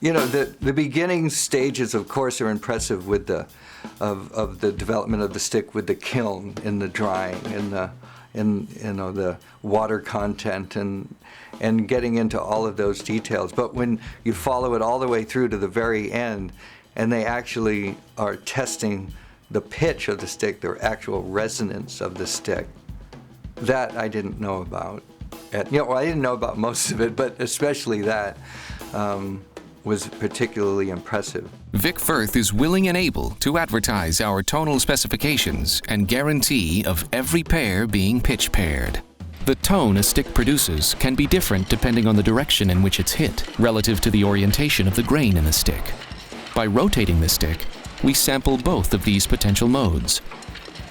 You know, the beginning stages, of course, are impressive with the development of the stick with the kiln and the drying and the water content and getting into all of those details. But when you follow it all the way through to the very end, and they actually are testing the pitch of the stick, the actual resonance of the stick, that I didn't know about. I didn't know about most of it, but especially that was particularly impressive. Vic Firth is willing and able to advertise our tonal specifications and guarantee of every pair being pitch paired. The tone a stick produces can be different depending on the direction in which it's hit, relative to the orientation of the grain in the stick. By rotating the stick, we sample both of these potential modes.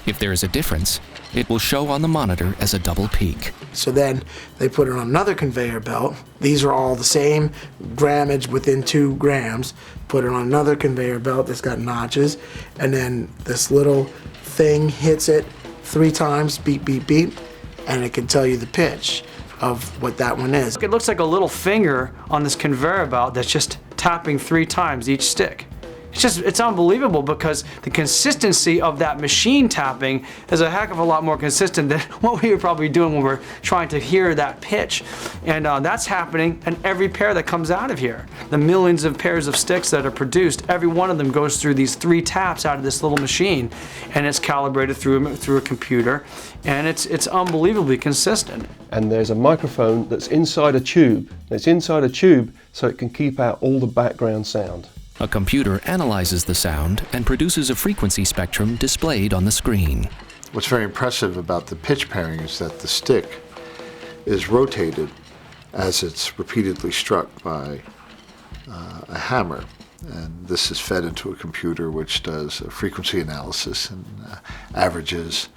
If there is a difference, it will show on the monitor as a double peak. So then they put it on another conveyor belt. These are all the same grammage within 2 grams. Put it on another conveyor belt that's got notches, and then this little thing hits it 3 times, beep, beep, beep, and it can tell you the pitch of what that one is. It looks like a little finger on this conveyor belt that's just tapping 3 times each stick. It's unbelievable, because the consistency of that machine tapping is a heck of a lot more consistent than what we were probably doing when we're trying to hear that pitch. And that's happening in every pair that comes out of here. The millions of pairs of sticks that are produced, every one of them goes through these 3 taps out of this little machine, and it's calibrated through a computer, and it's unbelievably consistent. And there's a microphone that's inside a tube. It's inside a tube so it can keep out all the background sound. A computer analyzes the sound and produces a frequency spectrum displayed on the screen. What's very impressive about the pitch pairing is that the stick is rotated as it's repeatedly struck by a hammer. And this is fed into a computer which does a frequency analysis and averages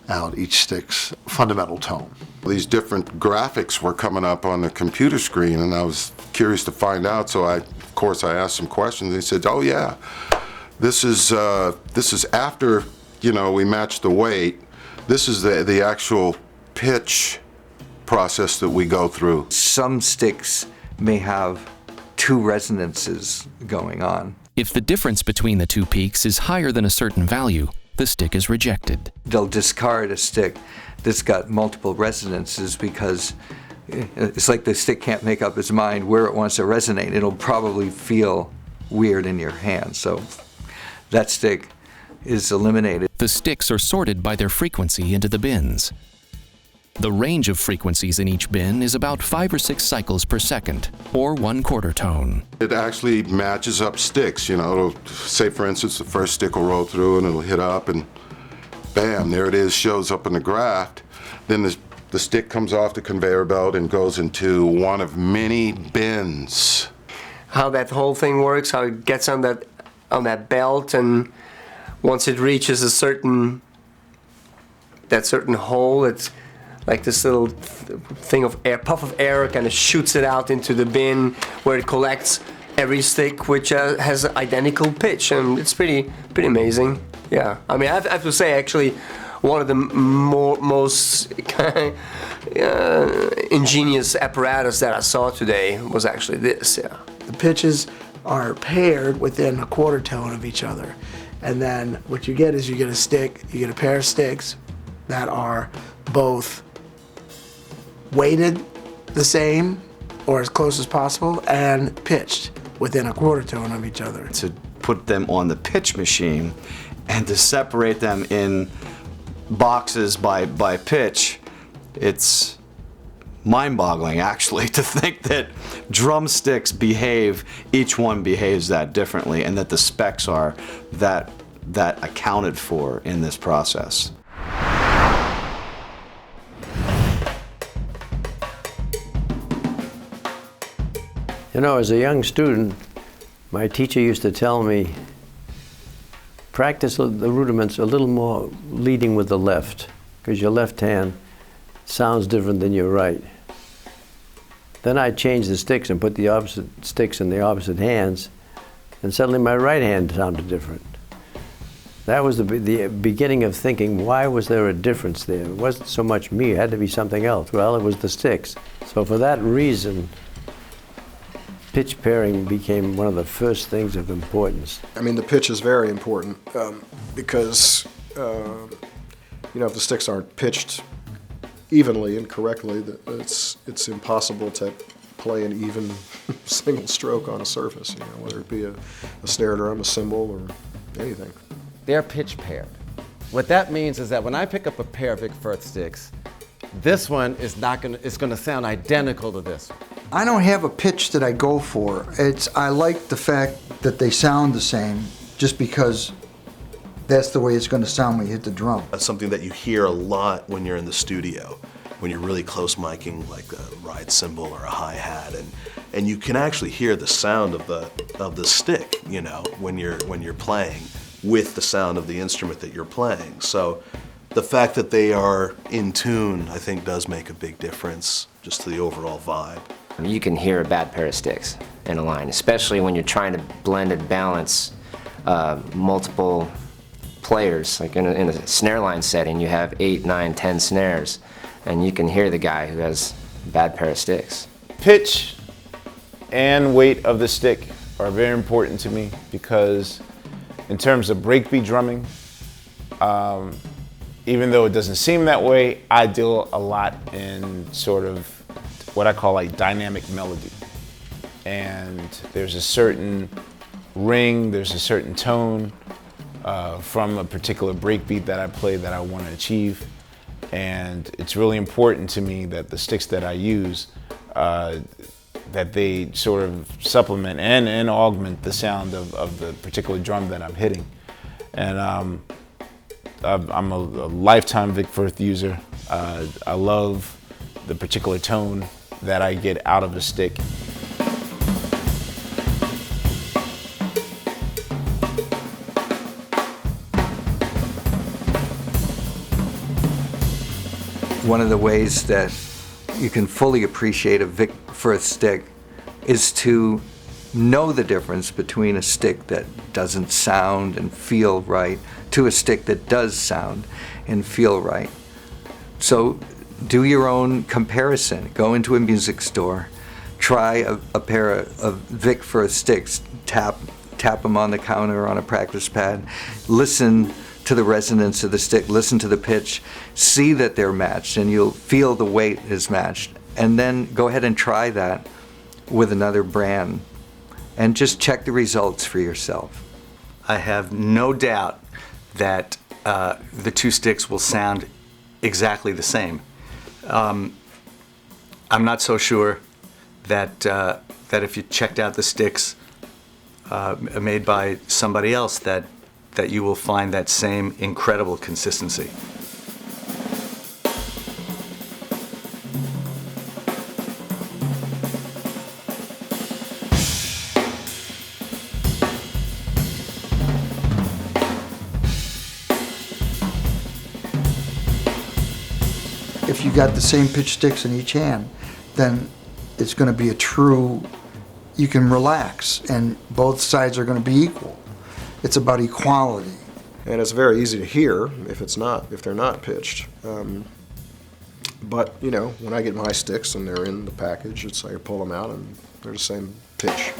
out each stick's fundamental tone. These different graphics were coming up on the computer screen, and I was curious to find out, so of course I asked some questions. They said, oh yeah, this is after, we matched the weight. This is the actual pitch process that we go through. Some sticks may have 2 resonances going on. If the difference between the 2 peaks is higher than a certain value, the stick is rejected. They'll discard a stick that's got multiple resonances because it's like the stick can't make up its mind where it wants to resonate. It'll probably feel weird in your hand, so that stick is eliminated. The sticks are sorted by their frequency into the bins. The range of frequencies in each bin is about 5 or 6 cycles per second, or 1/4 tone. It actually matches up sticks, it'll say, for instance, the first stick will roll through and it'll hit up and bam, there it is, shows up in the graph. Then the stick comes off the conveyor belt and goes into one of many bins. How that whole thing works, how it gets on that belt, and once it reaches that certain hole, it's like this little thing of air, puff of air, kind of shoots it out into the bin where it collects every stick, which has identical pitch, and it's pretty amazing. Yeah, I mean, I have to say, actually, one of the most ingenious apparatus that I saw today was actually this. Yeah, the pitches are paired within a 1/4 tone of each other, and then what you get is you get a pair of sticks that are both weighted the same or as close as possible and pitched within a 1/4 tone of each other. To put them on the pitch machine and to separate them in boxes by pitch, it's mind-boggling actually to think that drumsticks each one behaves that differently, and that the specs are that accounted for in this process. As a young student, my teacher used to tell me, practice the rudiments a little more leading with the left, because your left hand sounds different than your right. Then I changed the sticks and put the opposite sticks in the opposite hands, and suddenly my right hand sounded different. That was the beginning of thinking, why was there a difference there? It wasn't so much me, it had to be something else. Well, it was the sticks. So for that reason, pitch pairing became one of the first things of importance. I mean, the pitch is very important because, you know, if the sticks aren't pitched evenly and correctly, it's impossible to play an even single stroke on a surface, you know, whether it be a snare drum, a cymbal, or anything. They're pitch paired. What that means is that when I pick up a pair of Vic Firth sticks, this one is going to sound identical to this one. I don't have a pitch that I go for. I like the fact that they sound the same just because that's the way it's going to sound when you hit the drum. That's something that you hear a lot when you're in the studio, when you're really close miking like a ride cymbal or a hi-hat, and you can actually hear the sound of the stick, you know, when you're playing with the sound of the instrument that you're playing. So the fact that they are in tune, I think, does make a big difference just to the overall vibe. You can hear a bad pair of sticks in a line, especially when you're trying to blend and balance multiple players. Like in a snare line setting, you have 8, 9, 10 snares, and you can hear the guy who has a bad pair of sticks. Pitch and weight of the stick are very important to me because in terms of breakbeat drumming, even though it doesn't seem that way, I deal a lot in sort of what I call like dynamic melody. And there's a certain ring, there's a certain tone from a particular breakbeat that I play that I want to achieve. And it's really important to me that the sticks that I use, that they sort of supplement and augment the sound of the particular drum that I'm hitting. And I'm a lifetime Vic Firth user. I love the particular tone that I get out of a stick. One of the ways that you can fully appreciate a Vic Firth stick is to know the difference between a stick that doesn't sound and feel right to a stick that does sound and feel right. So do your own comparison. Go into a music store, try a pair of Vic Firth sticks, tap them on the counter or on a practice pad, listen to the resonance of the stick, listen to the pitch, see that they're matched, and you'll feel the weight is matched. And then go ahead and try that with another brand and just check the results for yourself. I have no doubt that the two sticks will sound exactly the same. I'm not so sure that if you checked out the sticks made by somebody else that you will find that same incredible consistency. If you got the same pitch sticks in each hand, then it's going to be a true, you can relax and both sides are going to be equal. It's about equality. And it's very easy to hear if they're not pitched. But you know, when I get my sticks and they're in the package, I pull them out and they're the same pitch.